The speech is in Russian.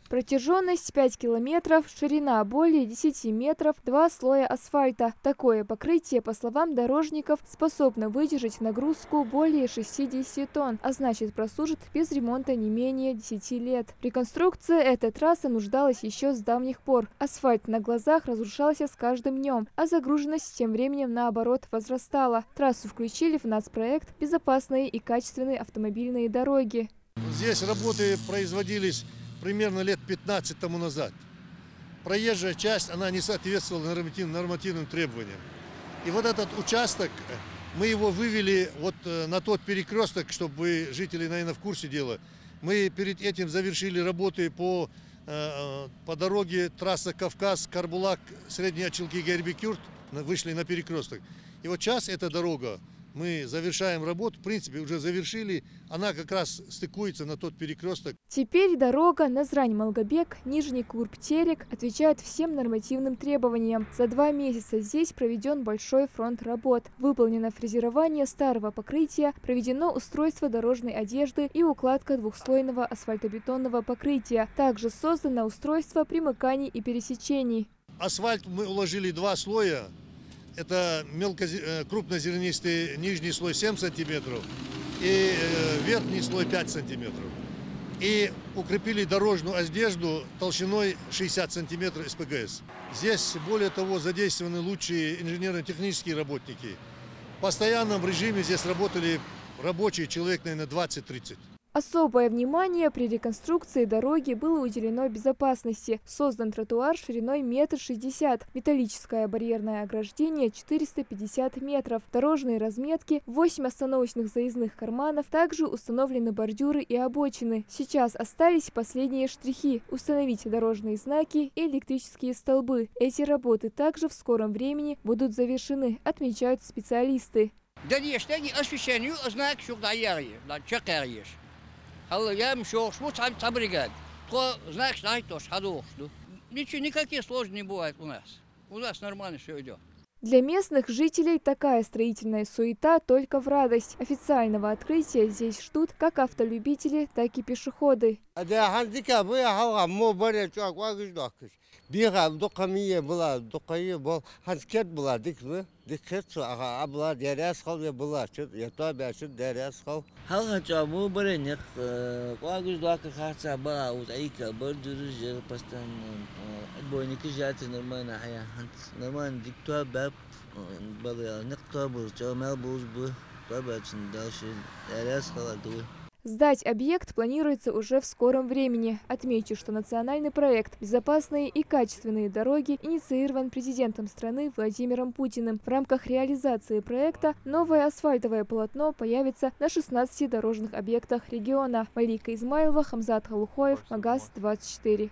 Протяженность 5 километров, ширина более 10 метров, 2 слоя асфальта. Такое покрытие, по словам дорожников, способно выдержать нагрузку более 60 тонн, а значит прослужит без ремонта не менее 10 лет. Реконструкция этой трассы нуждалась еще с давних пор. Асфальт на глазах разрушался с каждым днем, а загруженность тем временем наоборот возрастала. Трассу включили в нацпроект «Безопасные и качественные автомобильные дороги». Здесь работы производились примерно лет 15 тому назад. Проезжая часть, она не соответствовала нормативным требованиям. И вот этот участок, мы его вывели вот на тот перекресток, чтобы жители, наверное, в курсе дела. Мы перед этим завершили работы по дороге трасса Кавказ-Карбулак, Средние Ачилки-Гербикюрт, вышли на перекресток. И вот сейчас эта дорога, мы завершаем работу, в принципе, уже завершили. Она как раз стыкуется на тот перекресток. Теперь дорога Назрань-Малгобек, Нижний Клурб-Терек отвечает всем нормативным требованиям. За 2 месяца здесь проведен большой фронт работ. Выполнено фрезерование старого покрытия, проведено устройство дорожной одежды и укладка двухслойного асфальтобетонного покрытия. Также создано устройство примыканий и пересечений. Асфальт мы уложили 2 слоя. Это крупнозернистый нижний слой 7 сантиметров и верхний слой 5 сантиметров. И укрепили дорожную одежду толщиной 60 сантиметров СПГС. Здесь, более того, задействованы лучшие инженерно-технические работники. В постоянном режиме здесь работали рабочие, человек, наверное, 20-30. Особое внимание при реконструкции дороги было уделено безопасности. Создан тротуар шириной 1,60 м, металлическое барьерное ограждение 450 метров, дорожные разметки, 8 остановочных заездных карманов, также установлены бордюры и обочины. Сейчас остались последние штрихи – установить дорожные знаки и электрические столбы. Эти работы также в скором времени будут завершены, отмечают специалисты. Никаких сложностей не бывает у нас. У нас нормально все идет. Для местных жителей такая строительная суета только в радость. Официального открытия здесь ждут как автолюбители, так и пешеходы. Сдать объект планируется уже в скором времени. Отмечу, что национальный проект «Безопасные и качественные дороги» инициирован президентом страны Владимиром Путиным. В рамках реализации проекта новое асфальтовое полотно появится на 16 дорожных объектах региона. Малика Измайлова, Хамзат Халухоев, Магаз 24.